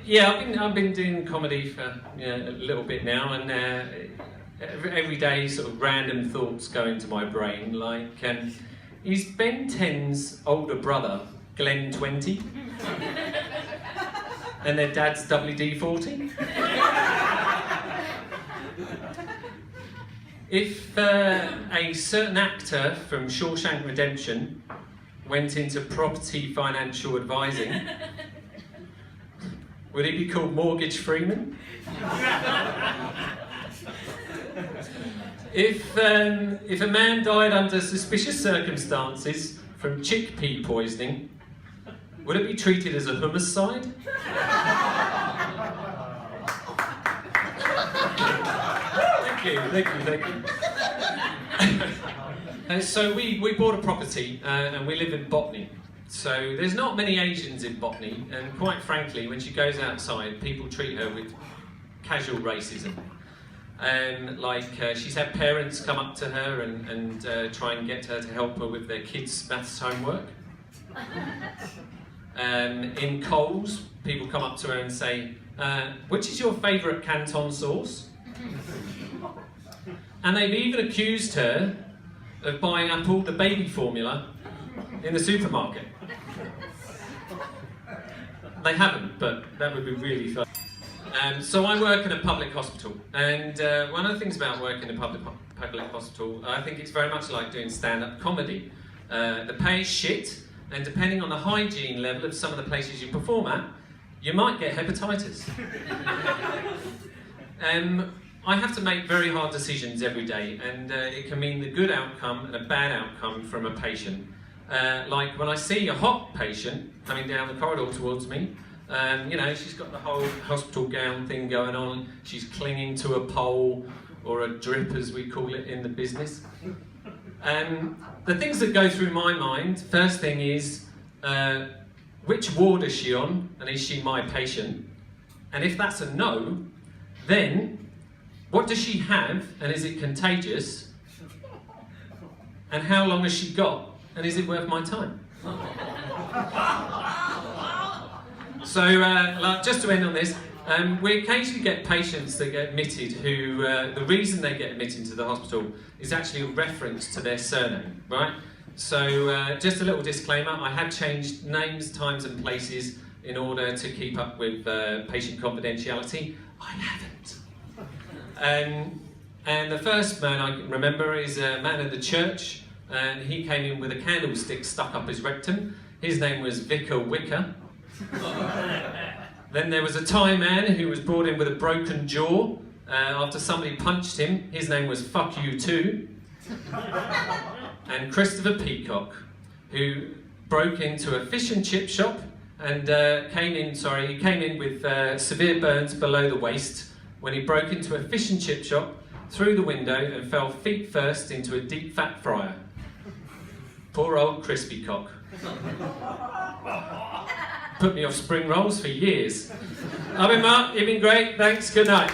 Yeah, I've been doing comedy for a little bit now, and every day sort of random thoughts go into my brain, like, is Ben 10's older brother Glenn 20? And their dad's WD 40? If a certain actor from Shawshank Redemption went into property financial advising, would he be called Mortgage Freeman? If a man died under suspicious circumstances from chickpea poisoning, would it be treated as a homicide? Thank you. So we bought a property and we live in Botany. So there's not many Asians in Botany, and quite frankly, when she goes outside, people treat her with casual racism. She's had parents come up to her and try and get her to help her with their kids' maths homework. In Coles, people come up to her and say, which is your favourite Canton sauce? And they've even accused her of buying up all the baby formula in the supermarket. They haven't, but that would be really fun. So I work in a public hospital, and one of the things about working in a public hospital, I think it's very much like doing stand-up comedy. The pay is shit, and depending on the hygiene level of some of the places you perform at, you might get hepatitis. I have to make very hard decisions every day, and it can mean the good outcome and a bad outcome from a patient. Like when I see a hot patient coming down the corridor towards me, she's got the whole hospital gown thing going on, she's clinging to a pole, or a drip as we call it in the business. The things that go through my mind, first thing is, which ward is she on, and is she my patient? And if that's a no, then what does she have, and is it contagious? And how long has she got, and is it worth my time? So, just to end on this, we occasionally get patients that get admitted who, the reason they get admitted to the hospital is actually a reference to their surname, right? So, just a little disclaimer, I have changed names, times and places in order to keep up with patient confidentiality. I haven't. And the first man I can remember is a man in the church, and he came in with a candlestick stuck up his rectum. His name was Vicar Wicker. Then there was a Thai man who was brought in with a broken jaw after somebody punched him. His name was Fuck You Too. And Christopher Peacock, who broke into a fish and chip shop and came in with severe burns below the waist when he broke into a fish and chip shop, through the window and fell feet first into a deep fat fryer. Poor old crispy cock. Put me off spring rolls for years. I've been Mark, you've been great, thanks, good night.